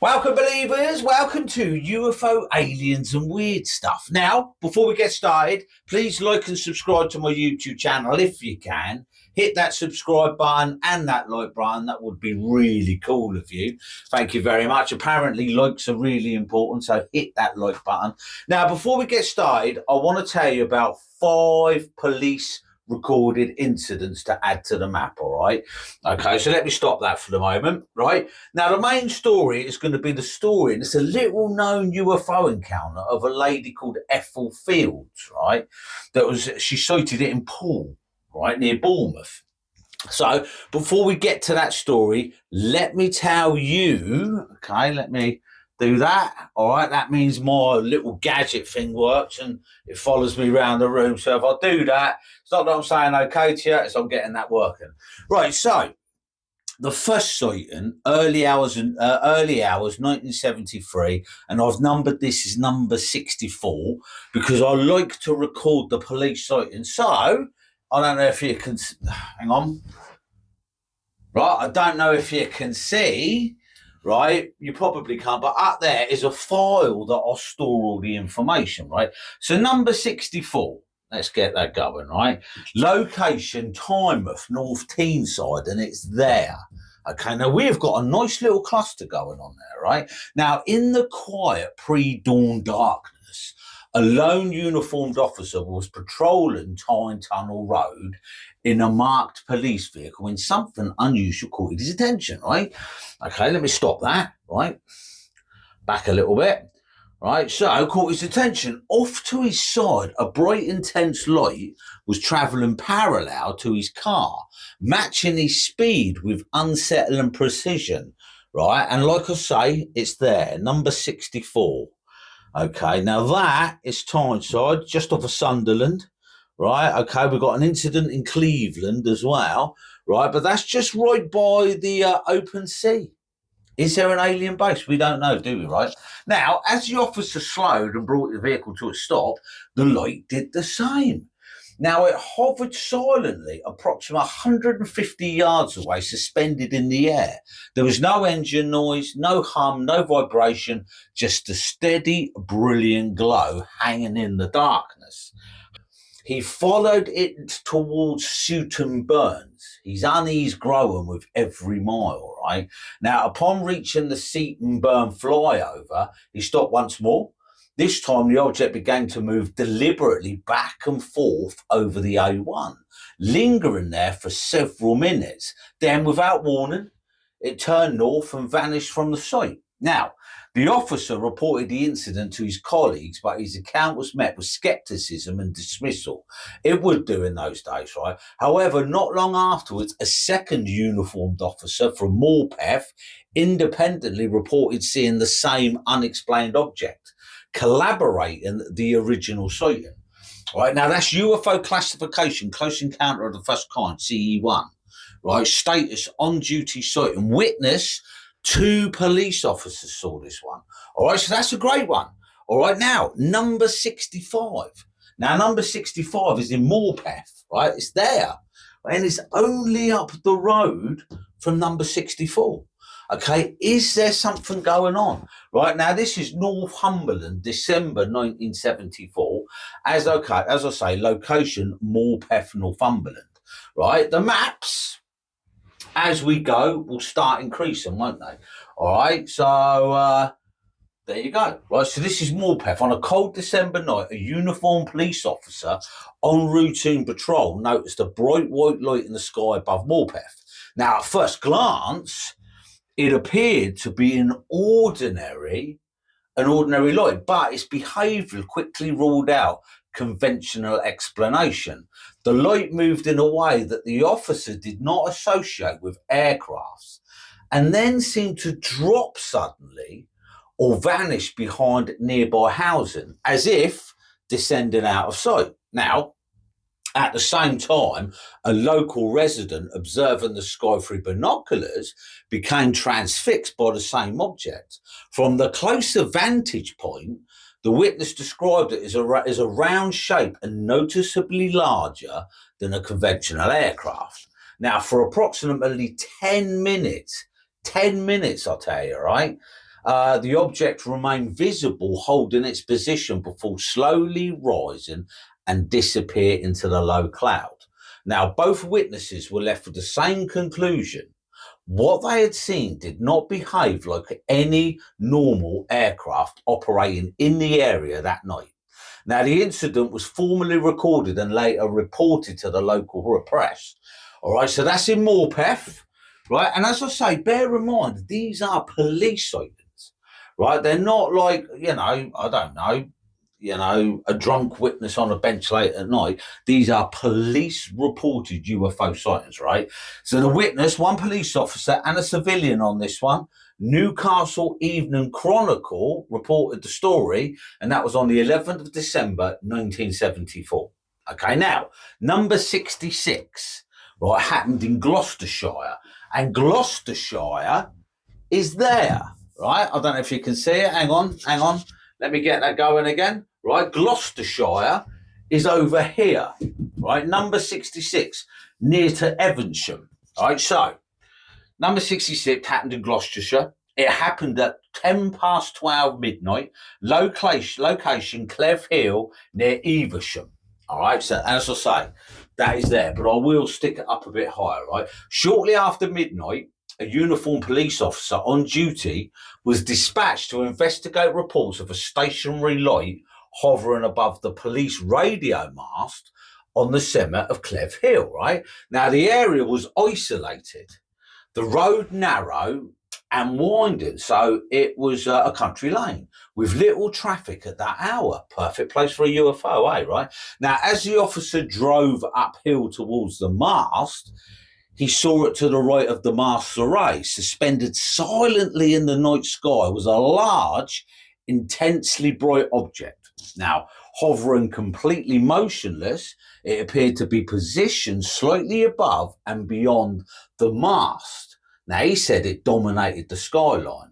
Welcome, believers. Welcome to UFO, Aliens and Weird Stuff. Now, before we get started, please like and subscribe to my YouTube channel if you can. Hit that subscribe button and that like button. That would be really cool of you. Thank you very much. Apparently, likes are really important, so hit that like button. Now, before we get started, I want to tell you about 5 police recorded incidents to add to the map, all right? Okay, so let me stop that for the moment, right? Now, the main story is going to be the story, and it's a little known UFO encounter of a lady called Ethel Fields, right? She sighted it in Poole, right, near Bournemouth. So before we get to that story, let me tell you, okay, let me do that. All right, that means my little gadget thing works and it follows me around the room. So if I do that, it's not that I'm saying okay to you, it's I'm getting that working. Right, so the first sighting, early hours, 1973, and I've numbered this as number 64 because I like to record the police sighting. So I don't know if you can, hang on. Right, I don't know if you can see, right? You probably can't, but up there is a file that I'll store all the information, right? So number 64, let's get that going, right? Location, Tynemouth, North Teesside, and it's there. Okay, now we've got a nice little cluster going on there, right? Now, in the quiet pre-dawn darkness, a lone uniformed officer was patrolling Tyne Tunnel Road in a marked police vehicle when something unusual caught his attention, right? Okay, let me stop that, right? Back a little bit, right? So, caught his attention. Off to his side, a bright, intense light was travelling parallel to his car, matching his speed with unsettling precision, right? And like I say, it's there, number 64. Okay, now that is Tyneside, just off of Sunderland, right? Okay, we've got an incident in Cleveland as well, right? But that's just right by the open sea. Is there an alien base? We don't know, do we, right? Now, as the officer slowed and brought the vehicle to a stop, the light did the same. Now, it hovered silently, approximately 150 yards away, suspended in the air. There was no engine noise, no hum, no vibration, just a steady, brilliant glow hanging in the darkness. He followed it towards Sutton Burns. His unease growing with every mile, right? Now, upon reaching the Seaton Burn flyover, he stopped once more. This time, the object began to move deliberately back and forth over the A1, lingering there for several minutes. Then, without warning, it turned north and vanished from the sight. Now, the officer reported the incident to his colleagues, but his account was met with scepticism and dismissal. It would do in those days, right? However, not long afterwards, a second uniformed officer from Morpeth independently reported seeing the same unexplained object, collaborating the original sighting. Right, now that's UFO classification, close encounter of the first kind, CE1. Right, status on duty sighting, witness 2 police officers saw this one. All right, so that's a great one. All right, now number 65. Now number 65 is in Morpeth, right? It's there, and it's only up the road from number 64. Okay, is there something going on? Right, now this is Northumberland, December 1974. As I say, location Morpeth, Northumberland. Right, the maps as we go will start increasing, won't they? All right, so there you go. Right, so this is Morpeth. On a cold December night, a uniformed police officer on routine patrol noticed a bright white light in the sky above Morpeth. Now, at first glance, it appeared to be an ordinary light, but its behaviour quickly ruled out conventional explanation. The light moved in a way that the officer did not associate with aircrafts and then seemed to drop suddenly or vanish behind nearby housing, as if descending out of sight. Now, at the same time, a local resident observing the sky through binoculars became transfixed by the same object. From the closer vantage point, the witness described it as a round shape and noticeably larger than a conventional aircraft. Now, for approximately 10 minutes, I'll tell you, right? The object remained visible, holding its position before slowly rising and disappear into the low cloud. Now, both witnesses were left with the same conclusion. What they had seen did not behave like any normal aircraft operating in the area that night. Now, the incident was formally recorded and later reported to the local press. All right, so that's in Morpeth, right? And as I say, bear in mind, these are police sightings, right? They're not like, I don't know, a drunk witness on a bench late at night. These are police reported UFO sightings, right? So the witness, one police officer and a civilian on this one, Newcastle Evening Chronicle reported the story, and that was on the 11th of December, 1974. Okay, now, number 66, right, happened in Gloucestershire, and Gloucestershire is there, right? I don't know if you can see it. Hang on. Let me get that going again, right? Gloucestershire is over here, right? Number 66, near to Evansham, right? So, number 66 happened in Gloucestershire. It happened at 12 midnight, location Cleve Hill near Evesham. All right, so as I say, that is there, but I will stick it up a bit higher, right? Shortly after midnight, a uniformed police officer on duty was dispatched to investigate reports of a stationary light hovering above the police radio mast on the summit of Cleve Hill, right? Now, the area was isolated, the road narrow and winding, so it was a country lane with little traffic at that hour. Perfect place for a UFO, right? Now, as the officer drove uphill towards the mast, he saw it to the right of the mast's array. Suspended silently in the night sky was a large, intensely bright object. Now, hovering completely motionless, it appeared to be positioned slightly above and beyond the mast. Now, he said it dominated the skyline.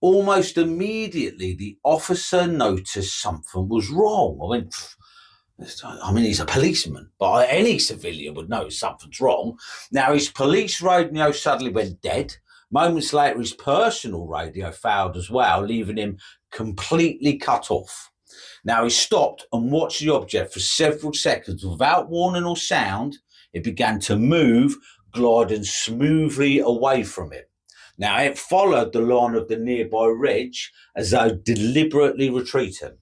Almost immediately, the officer noticed something was wrong. I mean, he's a policeman, but any civilian would know something's wrong. Now, his police radio suddenly went dead. Moments later, his personal radio failed as well, leaving him completely cut off. Now, he stopped and watched the object for several seconds without warning or sound. It began to move, gliding smoothly away from him. Now, it followed the line of the nearby ridge as though deliberately retreating.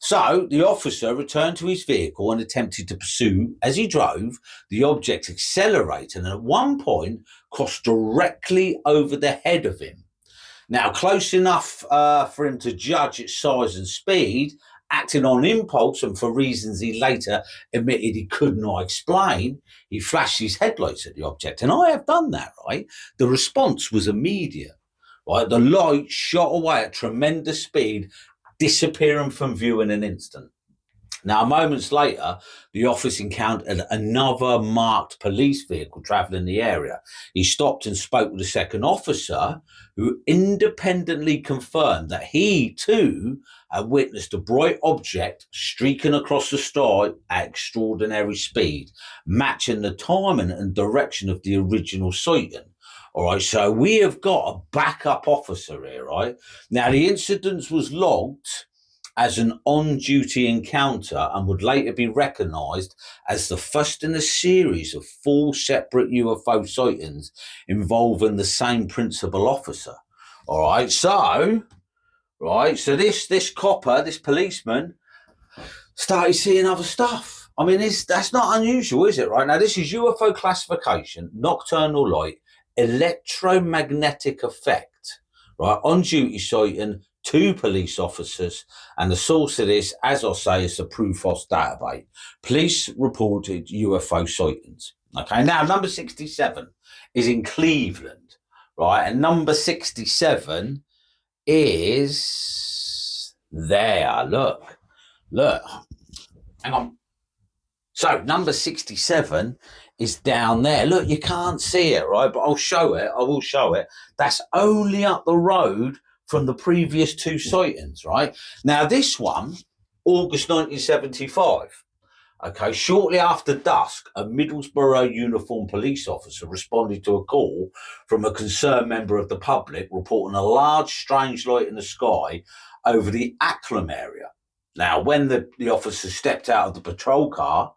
So the officer returned to his vehicle and attempted to pursue. As he drove, the object accelerated and at one point crossed directly over the head of him. Now, close enough for him to judge its size and speed, acting on impulse and for reasons he later admitted he could not explain, he flashed his headlights at the object. And I have done that, right? The response was immediate, right? The light shot away at tremendous speed, disappearing from view in an instant. Now, moments later, the officer encountered another marked police vehicle travelling the area. He stopped and spoke with a second officer who independently confirmed that he, too, had witnessed a bright object streaking across the sky at extraordinary speed, matching the timing and direction of the original sighting. All right, so we have got a backup officer here, right? Now, the incident was logged as an on-duty encounter and would later be recognised as the first in a series of 4 separate UFO sightings involving the same principal officer. All right, so this copper, this policeman, started seeing other stuff. I mean, that's not unusual, is it? Right now, this is UFO classification, nocturnal light, electromagnetic effect, right? On duty sighting, 2 police officers, and the source of this, as I say, is the Prufos database. Police reported UFO sightings. Okay, now number 67 is in Cleveland, right? And number 67 is there. Look, hang on. So number 67 is down there. Look, you can't see it, right? But I'll show it. I will show it. That's only up the road from the previous 2 sightings, right? Now, this one, August 1975. Okay, shortly after dusk, a Middlesbrough uniformed police officer responded to a call from a concerned member of the public reporting a large, strange light in the sky over the Acklam area. Now, when the officer stepped out of the patrol car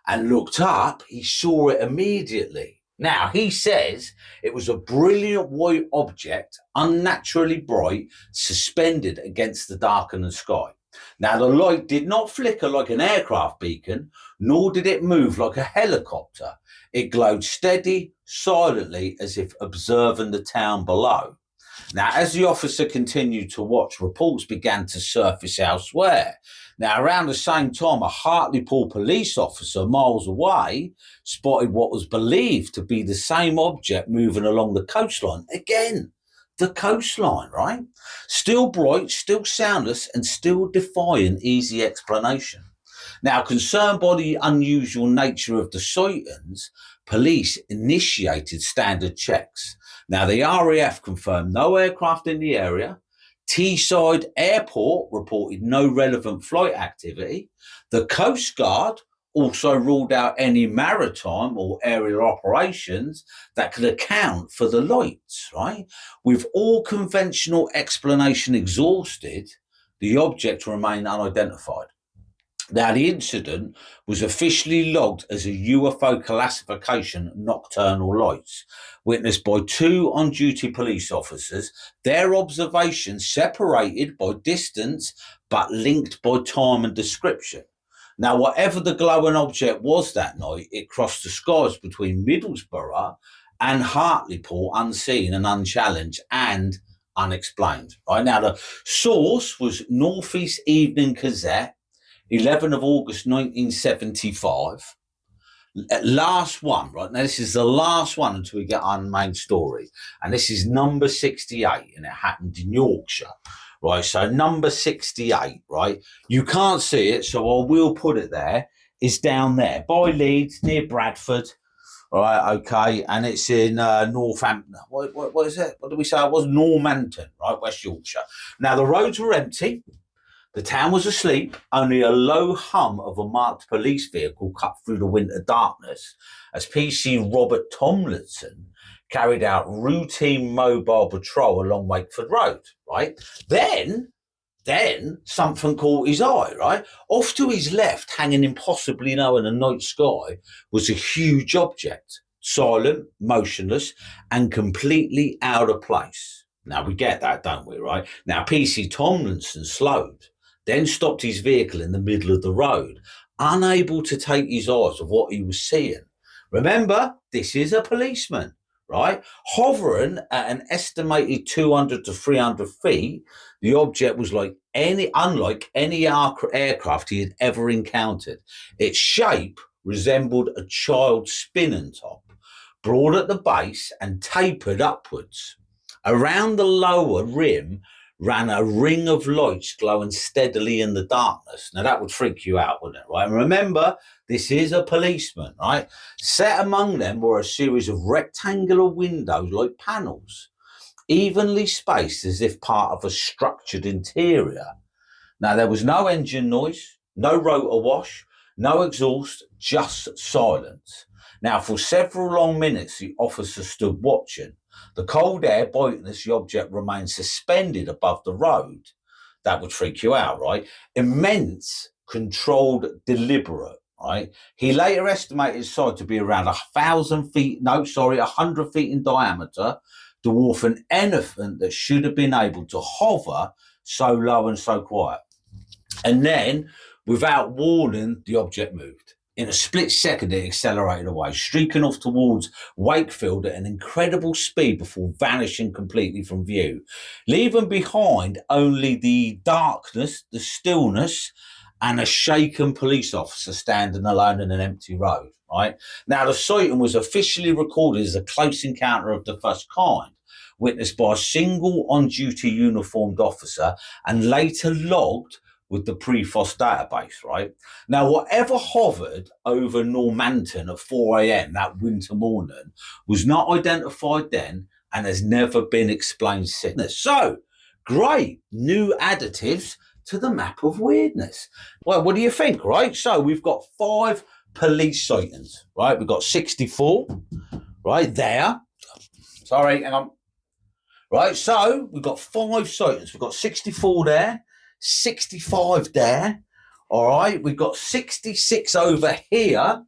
and looked up, he saw it immediately. Now, he says it was a brilliant white object, unnaturally bright, suspended against the darkening sky. Now, the light did not flicker like an aircraft beacon, nor did it move like a helicopter. It glowed steady, silently, as if observing the town below. Now, as the officer continued to watch, reports began to surface elsewhere. Now, around the same time, a Hartlepool police officer miles away spotted what was believed to be the same object moving along the coastline. Again, the coastline, right? Still bright, still soundless, and still defying easy explanation. Now, concerned by the unusual nature of the sightings, police initiated standard checks. Now, the RAF confirmed no aircraft in the area. Teesside Airport reported no relevant flight activity. The Coast Guard also ruled out any maritime or aerial operations that could account for the lights, right? With all conventional explanation exhausted, the object remained unidentified. Now, the incident was officially logged as a UFO classification nocturnal lights, witnessed by two on-duty police officers, their observations separated by distance but linked by time and description. Now, whatever the glowing object was that night, it crossed the skies between Middlesbrough and Hartlepool unseen and unchallenged and unexplained. Right now, the source was North East Evening Gazette, 11th of August 1975. Last one, right? Now, this is the last one until we get our main story. And this is number 68, and it happened in Yorkshire, right? So, number 68, right? You can't see it, so I will put it there. It's down there by Leeds, near Bradford, right? Okay. And it's in Northampton. What is it? What did we say? It was Normanton, right? West Yorkshire. Now, the roads were empty. The town was asleep. Only a low hum of a marked police vehicle cut through the winter darkness as PC Robert Tomlinson carried out routine mobile patrol along Wakeford Road, right? Then something caught his eye, right? Off to his left, hanging impossibly low in the night sky, was a huge object, silent, motionless, and completely out of place. Now, we get that, don't we, right? Now, PC Tomlinson slowed, then stopped his vehicle in the middle of the road, unable to take his eyes off what he was seeing. Remember, this is a policeman, right? Hovering at an estimated 200 to 300 feet, the object was unlike any aircraft he had ever encountered. Its shape resembled a child's spinning top, broad at the base and tapered upwards. Around the lower rim ran a ring of lights glowing steadily in the darkness. Now, that would freak you out, wouldn't it, right? And remember, this is a policeman, right? Set among them were a series of rectangular windows like panels, evenly spaced as if part of a structured interior. Now, there was no engine noise, no rotor wash, no exhaust, just silence. Now, for several long minutes, the officer stood watching. The cold air biting as the object remained suspended above the road. That would freak you out, right? Immense, controlled, deliberate, right? He later estimated its size to be around 100 feet in diameter, dwarfing anything that should have been able to hover so low and so quiet. And then, without warning, the object moved. In a split second, it accelerated away, streaking off towards Wakefield at an incredible speed before vanishing completely from view, leaving behind only the darkness, the stillness, and a shaken police officer standing alone in an empty road, right? Now, the sighting was officially recorded as a close encounter of the first kind, witnessed by a single on-duty uniformed officer and later logged with the pre-FOSS database, right? Now, whatever hovered over Normanton at 4 a.m. that winter morning was not identified then and has never been explained since. So, great new additives to the map of weirdness. Well, what do you think, right? So we've got 5 police sightings, right? We've got 64 right there. Sorry, hang on. Right, so we've got 5 sightings. We've got 64 there, 65 there. All right, we've got 66 over here.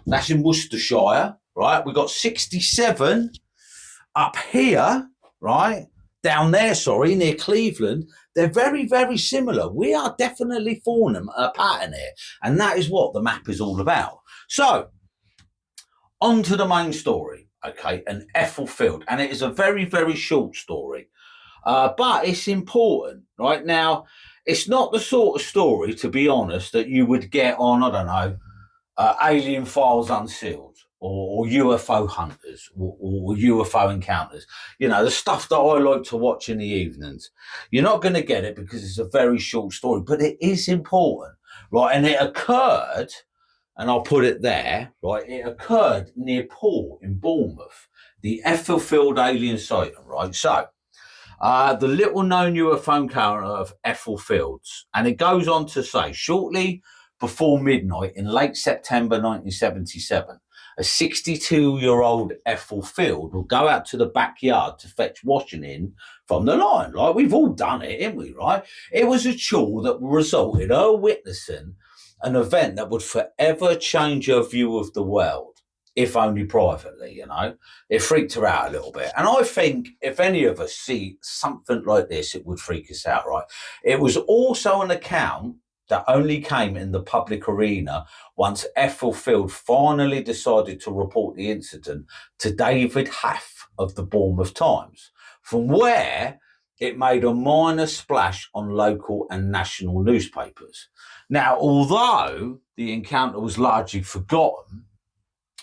That's in Worcestershire, right? We've got 67 up here, right? Down there, sorry, near Cleveland. They're very, very similar. We are definitely forming a pattern here. And that is what the map is all about. So, on to the main story, okay? An Ethel Field. And it is a very, very short story. But it's important, right? Now, it's not the sort of story, to be honest, that you would get on, I don't know, Alien Files Unsealed or UFO Hunters or UFO Encounters. You know, the stuff that I like to watch in the evenings. You're not going to get it because it's a very short story, but it is important, right? And it occurred, and I'll put it there, right? It occurred near Port in Bournemouth, the Ethel Field alien sighting, right? So, the little known UFO encounter of Ethel Fields. And it goes on to say, shortly before midnight in late September 1977, a 62-year-old Ethel Field will go out to the backyard to fetch washing in from the line. Like, we've all done it, haven't we, right? It was a chore that resulted in her witnessing an event that would forever change her view of the world, if only privately, you know. It freaked her out a little bit. And I think if any of us see something like this, it would freak us out, right? It was also an account that only came in the public arena once Ethel Field finally decided to report the incident to David Haff of the Bournemouth Times, from where it made a minor splash on local and national newspapers. Now, although the encounter was largely forgotten,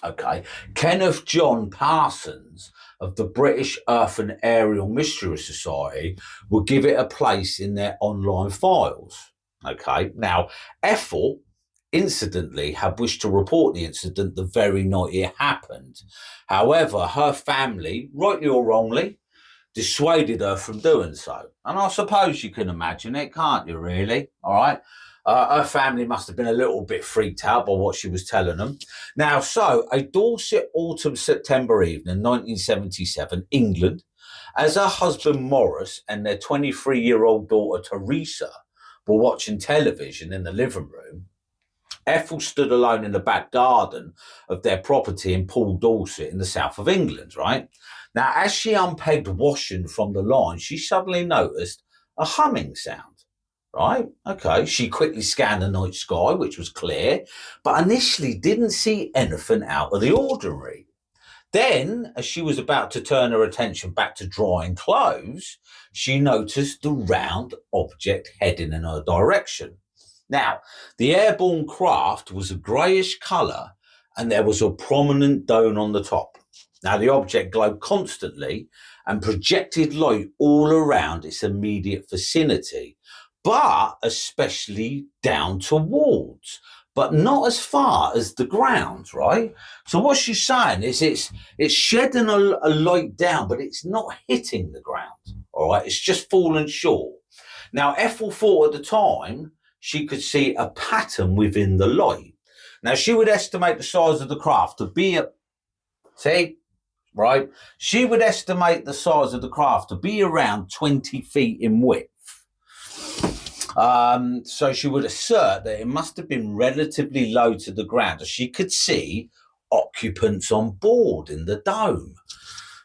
okay, Kenneth John Parsons of the British Earth and Aerial Mystery Society will give it a place in their online files. Okay, now Ethel, incidentally, had wished to report the incident the very night it happened. However, her family, rightly or wrongly, dissuaded her from doing so. And I suppose you can imagine it, can't you, really? All right. Her family must have been a little bit freaked out by what she was telling them. Now, so a Dorset autumn September evening, 1977, England, as her husband Morris and their 23-year-old daughter Teresa were watching television in the living room, Ethel stood alone in the back garden of their property in Poole, Dorset, in the south of England, right? Now, as she unpegged washing from the line, she suddenly noticed a humming sound, right? Okay, she quickly scanned the night sky, which was clear, but initially didn't see anything out of the ordinary. Then, as she was about to turn her attention back to drying clothes, she noticed the round object heading in her direction. Now, the airborne craft was a greyish colour and there was a prominent dome on the top. Now, the object glowed constantly and projected light all around its immediate vicinity, but especially down towards, but not as far as the ground, right? So what she's saying is it's shedding a light down, but it's not hitting the ground, all right? It's just falling short. Now, Ethel thought at the time she could see a pattern within the light. Now, she would estimate the size of the craft to be right? She would estimate the size of the craft to be around 20 feet in width. So she would assert that it must have been relatively low to the ground, as she could see occupants on board in the dome.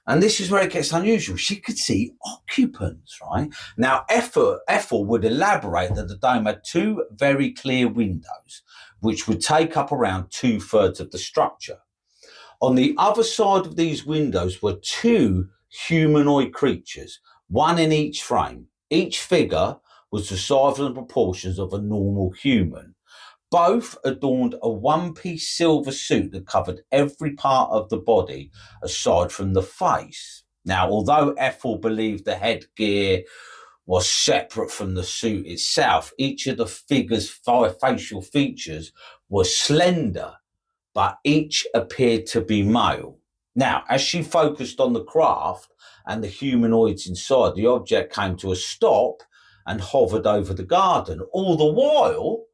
And this is where it gets unusual. She could see occupants, right? Now, Ethel would elaborate that the dome had 2 very clear windows, which would take up around 2/3 of the structure. On the other side of these windows were 2 humanoid creatures, one in each frame. Each figure was the size and proportions of a normal human. Both adorned a one-piece silver suit that covered every part of the body aside from the face. Now, although Ethel believed the headgear was separate from the suit itself, each of the figure's 5 facial features was slender, but each appeared to be male. Now, as she focused on the craft and the humanoids inside, the object came to a stop and hovered over the garden. All the while,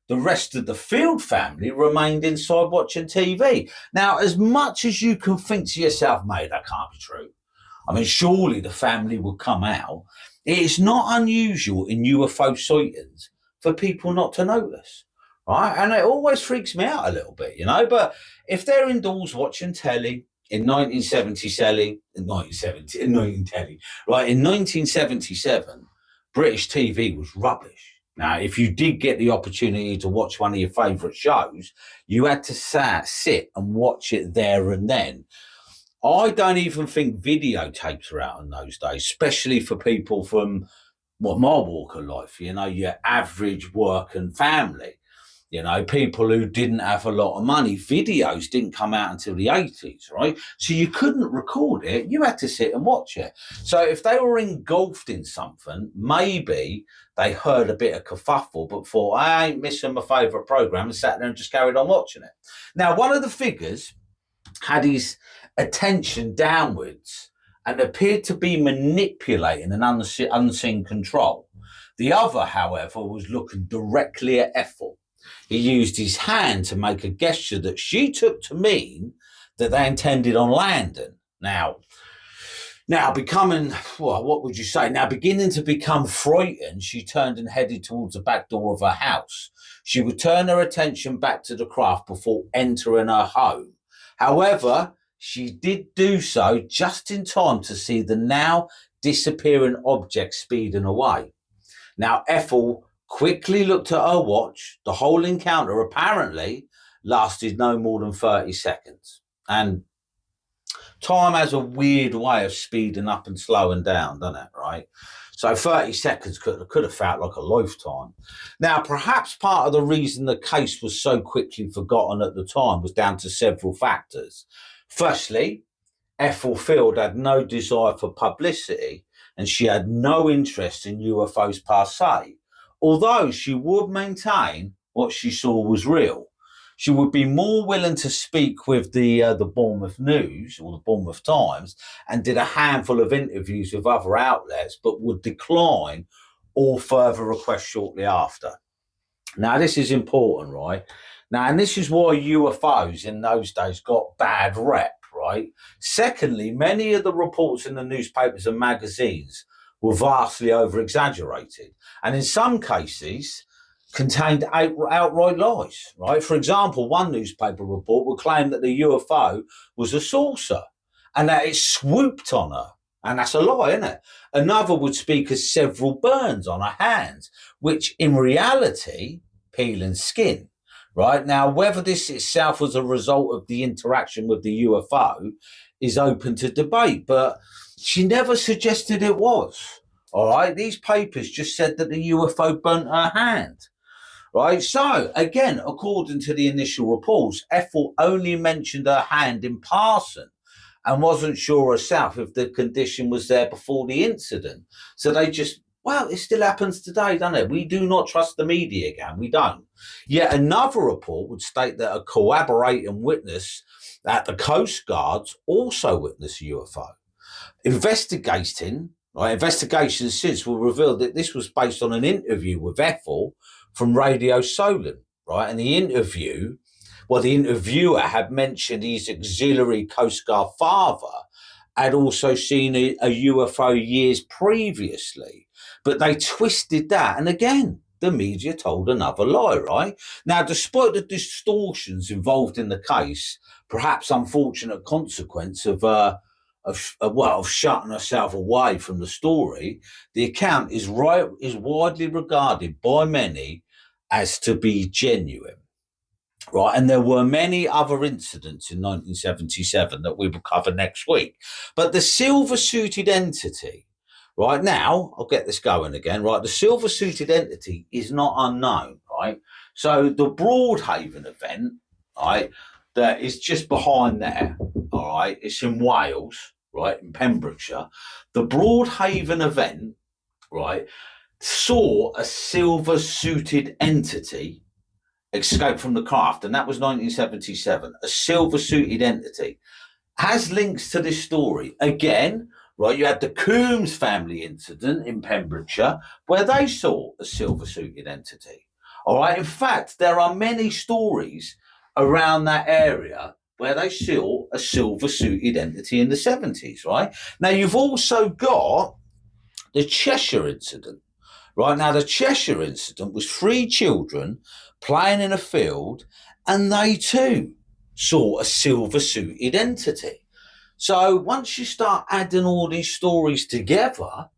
the rest of the Field family remained inside watching TV. Now, as much as you can think to yourself, mate, that can't be true. I mean, surely the family would come out. It is not unusual in UFO sightings for people not to notice, right? And it always freaks me out a little bit, you know. But if they're indoors watching telly in 1977, British TV was rubbish. Now, if you did get the opportunity to watch one of your favourite shows, you had to sit and watch it there and then. I don't even think videotapes were out in those days, especially for people from my walk of life, you know, your average working family, you know, people who didn't have a lot of money. Videos didn't come out until the 80s, right? So you couldn't record it. You had to sit and watch it. So if they were engulfed in something, maybe they heard a bit of kerfuffle, but thought, I ain't missing my favourite programme, and sat there and just carried on watching it. Now, one of the figures had his attention downwards and appeared to be manipulating an unseen control. The other, however, was looking directly at Ethel. He used his hand to make a gesture that she took to mean that they intended on landing. Now becoming, well, what would you say? Now beginning to become frightened, she turned and headed towards the back door of her house. She would turn her attention back to the craft before entering her home. However, she did do so just in time to see the now disappearing object speeding away. Now, Ethel quickly looked at her watch. The whole encounter apparently lasted no more than 30 seconds. And time has a weird way of speeding up and slowing down, doesn't it, right? So 30 seconds could have felt like a lifetime. Now, perhaps part of the reason the case was so quickly forgotten at the time was down to several factors. Firstly, Ethel Field had no desire for publicity, and she had no interest in UFOs per se, although she would maintain what she saw was real. She would be more willing to speak with the Bournemouth News or the Bournemouth Times, and did a handful of interviews with other outlets, but would decline all further requests shortly after. Now, this is important, right? Now, and this is why UFOs in those days got bad rep, right? Secondly, many of the reports in the newspapers and magazines were vastly over-exaggerated, and in some cases contained outright lies, right? For example, one newspaper report would claim that the UFO was a saucer and that it swooped on her. And that's a lie, isn't it? Another would speak of several burns on her hands, which in reality, peeling skin. Right now, whether this itself was a result of the interaction with the UFO is open to debate, but she never suggested it was. All right, these papers just said that the UFO burnt her hand. Right, so again, according to the initial reports, Ethel only mentioned her hand in passing and wasn't sure herself if the condition was there before the incident. So they just, well, it still happens today, doesn't it? We do not trust the media again. We don't. Yet another report would state that a corroborating witness at the Coast Guards also witnessed a UFO. Investigations since will reveal that this was based on an interview with Ethel from Radio Solent, right? And the interviewer had mentioned his auxiliary Coast Guard father had also seen a UFO years previously, but they twisted that. And again, the media told another lie, right? Now, despite the distortions involved in the case, perhaps unfortunate consequence of shutting herself away from the story, the account is widely regarded by many as to be genuine. Right, and there were many other incidents in 1977 that we will cover next week. But the silver-suited entity, right now, I'll get this going again, right? The silver-suited entity is not unknown, right? So the Broadhaven event, right, that is just behind there, all right, it's in Wales, right, in Pembrokeshire. The Broadhaven event, right, saw a silver-suited entity escape from the craft, and that was 1977. A silver-suited entity has links to this story. Again, right? You had the Coombs family incident in Pembrokeshire, where they saw a silver-suited entity. All right. In fact, there are many stories around that area where they saw a silver-suited entity in the 70s, right? Now, you've also got the Cheshire incident. Right. Now, the Cheshire incident was three children playing in a field, and they too saw a silver-suited entity. So once you start adding all these stories together,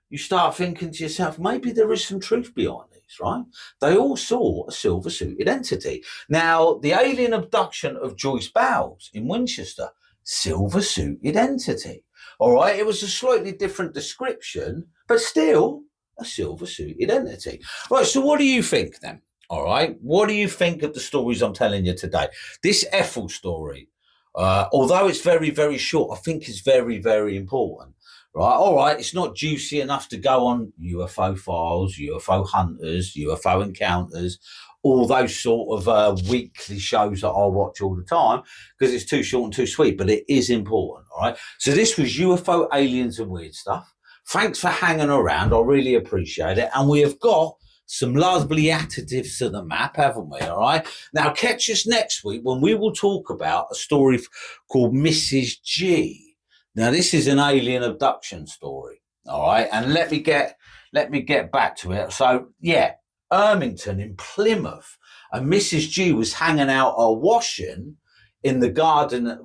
you start thinking to yourself, maybe there is some truth behind these, right? They all saw a silver-suited entity. Now, the alien abduction of Joyce Bowles in Winchester, silver-suited entity. All right, it was a slightly different description, but still a silver-suited entity. Right, so what do you think then? All right, what do you think of the stories I'm telling you today? This Ethel story, although it's very, very short, I think is very, very important. Right, all right, it's not juicy enough to go on UFO Files, UFO Hunters, UFO Encounters, all those sort of weekly shows that I watch all the time because it's too short and too sweet, but it is important, all right? So this was UFO, aliens and weird stuff. Thanks for hanging around. I really appreciate it. And we have got some lovely additives to the map, haven't we? All right. Now, catch us next week when we will talk about a story called Mrs. G. Now, this is an alien abduction story. All right. And let me get back to it. So, yeah, Ermington in Plymouth. And Mrs. G was hanging out her washing in the garden.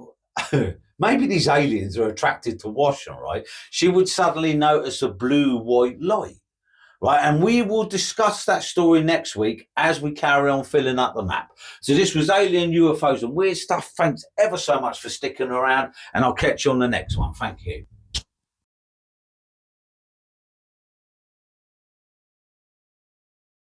Maybe these aliens are attracted to washing, right? She would suddenly notice a blue-white light, right? And we will discuss that story next week as we carry on filling up the map. So this was Alien, UFOs and Weird Stuff. Thanks ever so much for sticking around, and I'll catch you on the next one. Thank you.